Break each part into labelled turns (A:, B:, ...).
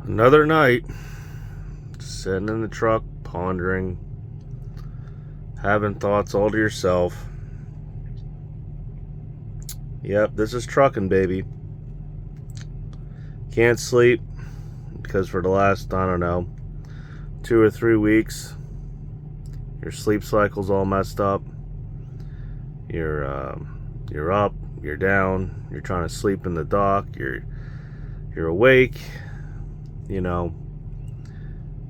A: Another night, sitting in the truck, pondering, having thoughts all to yourself. Yep, this is trucking, baby. Can't sleep because for the last, I don't know, 2 or 3 weeks, your sleep cycle's all messed up. You're up, you're down, you're trying to sleep in the dock, you're awake. You know,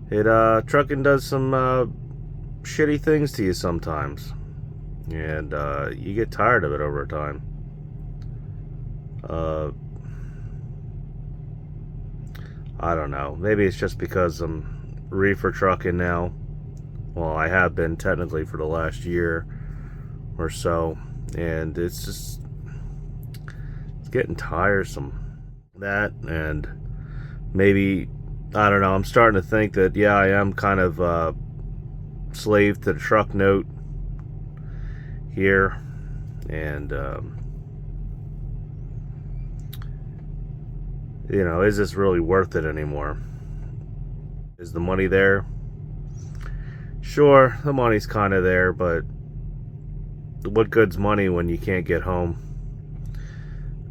A: trucking does some shitty things to you sometimes, and you get tired of it over time. I don't know, maybe it's just because I'm reefer trucking now. Well, I have been technically for the last year or so, and it's getting tiresome. That, and maybe, I don't know, I'm starting to think that, yeah, I am kind of slave to the truck note here, and you know, is this really worth it anymore? Is the money there? Sure, the money's kind of there, but what good's money when you can't get home?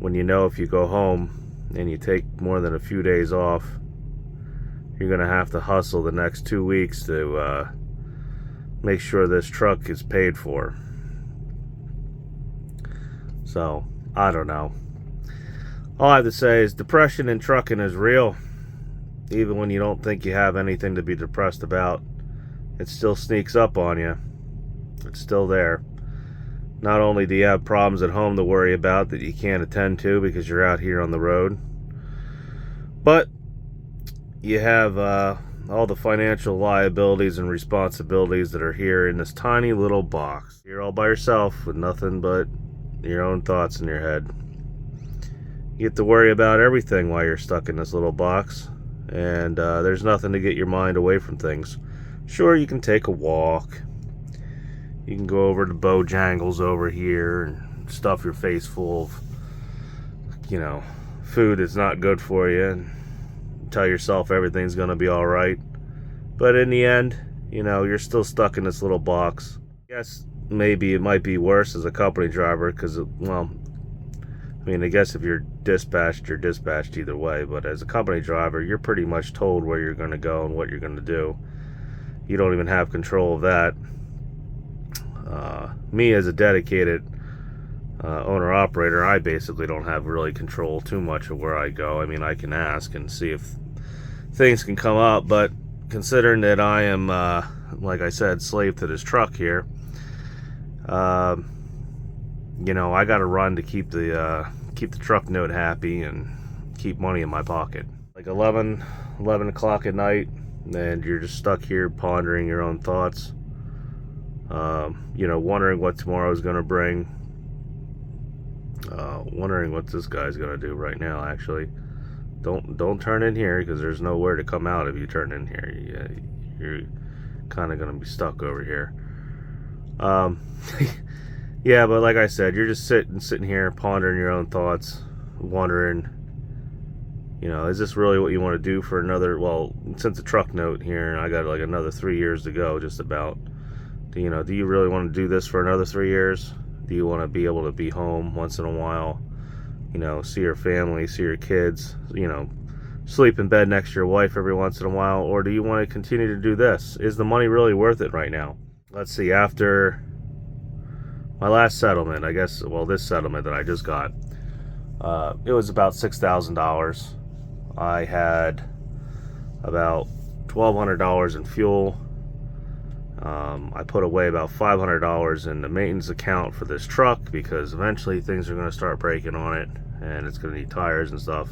A: When you know if you go home and you take more than a few days off, you're gonna have to hustle the next 2 weeks to make sure this truck is paid for. So, I don't know. All I have to say is depression in trucking is real. Even when you don't think you have anything to be depressed about, it still sneaks up on you. It's still there. Not only do you have problems at home to worry about that you can't attend to because you're out here on the road, but you have all the financial liabilities and responsibilities that are here in this tiny little box. You're all by yourself with nothing but your own thoughts in your head. You get to worry about everything while you're stuck in this little box, and there's nothing to get your mind away from things. Sure, you can take a walk. You can go over to Bojangles over here and stuff your face full of, you know, food that's not good for you, and tell yourself everything's going to be all right. But in the end, you know, you're still stuck in this little box. Yes, maybe it might be worse as a company driver because, well, I mean, I guess if you're dispatched, you're dispatched either way. But as a company driver, you're pretty much told where you're going to go and what you're going to do. You don't even have control of that. Me as a dedicated owner-operator, I basically don't have really control too much of where I go. I mean, I can ask and see if things can come up, but considering that I am, like I said, slave to this truck here, you know, I got to run to keep the truck note happy and keep money in my pocket. Like 11 o'clock at night, and you're just stuck here pondering your own thoughts. You know, wondering what tomorrow's going to bring. Wondering what this guy's going to do right now, actually. Don't turn in here, because there's nowhere to come out if you turn in here. You're kind of going to be stuck over here. Yeah, but like I said, you're just sitting here pondering your own thoughts, wondering, you know, is this really what you want to do for another, well, since the truck note here, I got like another 3 years to go, just about. You know, do you really want to do this for another 3 years? Do you want to be able to be home once in a while, you know, see your family, see your kids, you know, sleep in bed next to your wife every once in a while? Or do you want to continue to do this? Is the money really worth it right now? Let's see, after my last settlement, I guess, well, this settlement that I just got, it was about $6,000. I had about $1,200 in fuel. I put away about $500 in the maintenance account for this truck because eventually things are going to start breaking on it and it's going to need tires and stuff.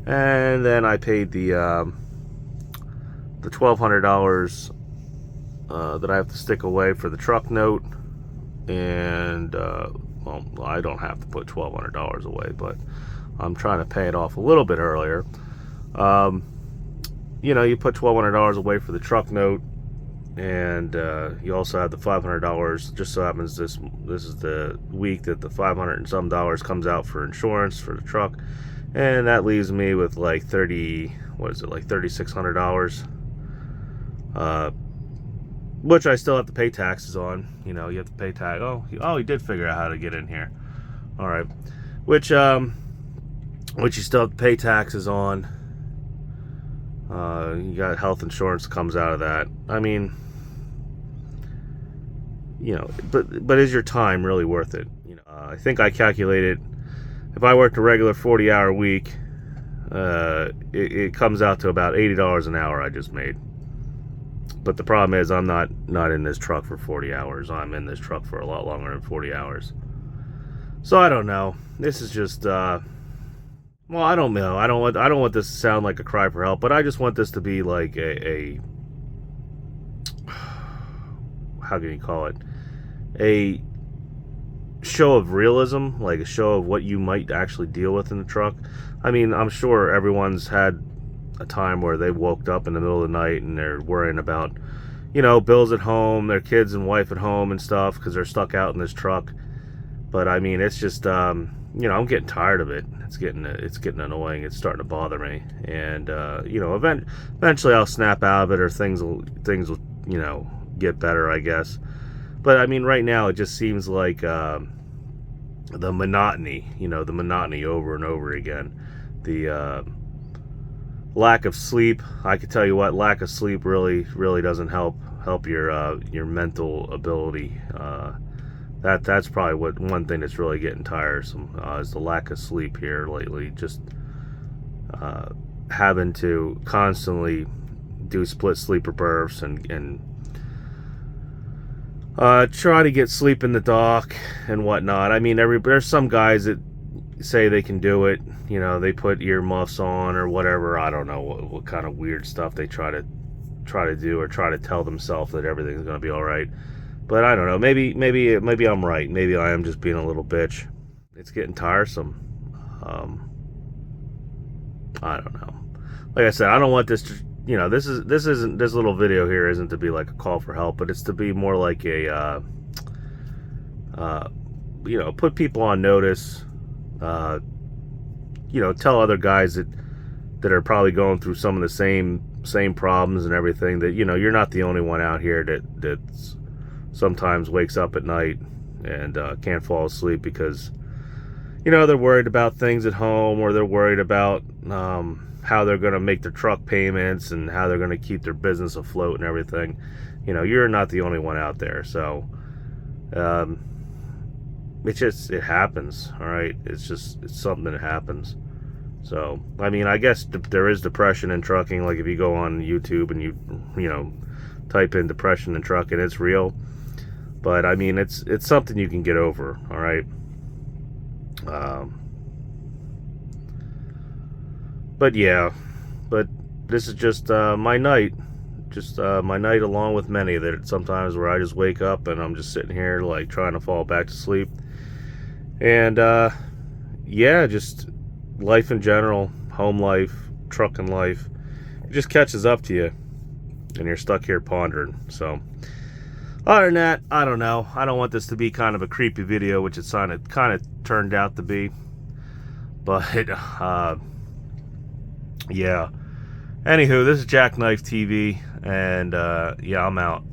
A: And then I paid the $1,200 that I have to stick away for the truck note. And well, I don't have to put $1,200 away, but I'm trying to pay it off a little bit earlier. You know, you put $1,200 away for the truck note, and you also have the $500. Just so happens this is the week that the $500 and some dollars comes out for insurance for the truck, and that leaves me with like $3,600, which I still have to pay taxes on. You know, you have to pay tax. Oh, he did figure out how to get in here. All right, which you still have to pay taxes on. You got health insurance comes out of that. I mean, you know, but is your time really worth it? You know, I think I calculated if I worked a regular 40-hour week, it comes out to about $80 an hour I just made. But the problem is I'm not in this truck for 40 hours. I'm in this truck for a lot longer than 40 hours. So I don't know. This is just well, I don't know. I don't want this to sound like a cry for help, but I just want this to be like a how can you call it? A show of realism, like a show of what you might actually deal with in the truck. I mean, I'm sure everyone's had a time where they woke up in the middle of the night and they're worrying about, you know, bills at home, their kids and wife at home and stuff because they're stuck out in this truck. But I mean, it's just you know, I'm getting tired of it. It's getting annoying. It's starting to bother me, and you know, eventually I'll snap out of it, or things will you know, get better, I guess. But I mean, right now it just seems like the monotony, you know, the monotony over and over again. The lack of sleep. I can tell you what, lack of sleep really doesn't help your mental ability. That's probably one thing that's really getting tiresome, is the lack of sleep here lately. Just having to constantly do split sleeper berths and try to get sleep in the dock and whatnot. I mean, there's some guys that say they can do it. You know, they put earmuffs on or whatever. I don't know what kind of weird stuff they try to do, or try to tell themselves that everything's going to be all right. But I don't know. Maybe I'm right. Maybe I am just being a little bitch. It's getting tiresome. I don't know. Like I said, I don't want this to, you know, this little video here isn't to be like a call for help, but it's to be more like a you know, put people on notice. You know, tell other guys that are probably going through some of the same problems and everything, that, you know, you're not the only one out here that's sometimes wakes up at night and can't fall asleep because, you know, they're worried about things at home, or they're worried about how they're going to make their truck payments and how they're going to keep their business afloat and everything. You know, you're not the only one out there. So it happens. All right, it's something that happens. So I mean, I guess there is depression in trucking. Like if you go on YouTube and you know, type in depression in trucking, it's real. But I mean, it's something you can get over. All right. But yeah, but this is just my night. Just my night, along with many that sometimes where I just wake up and I'm just sitting here like trying to fall back to sleep. And yeah, just life in general, home life, trucking life, it just catches up to you and you're stuck here pondering. So other than that, I don't know. I don't want this to be kind of a creepy video, which it kind of turned out to be. But yeah. Anywho, this is Jackknife TV, and yeah, I'm out.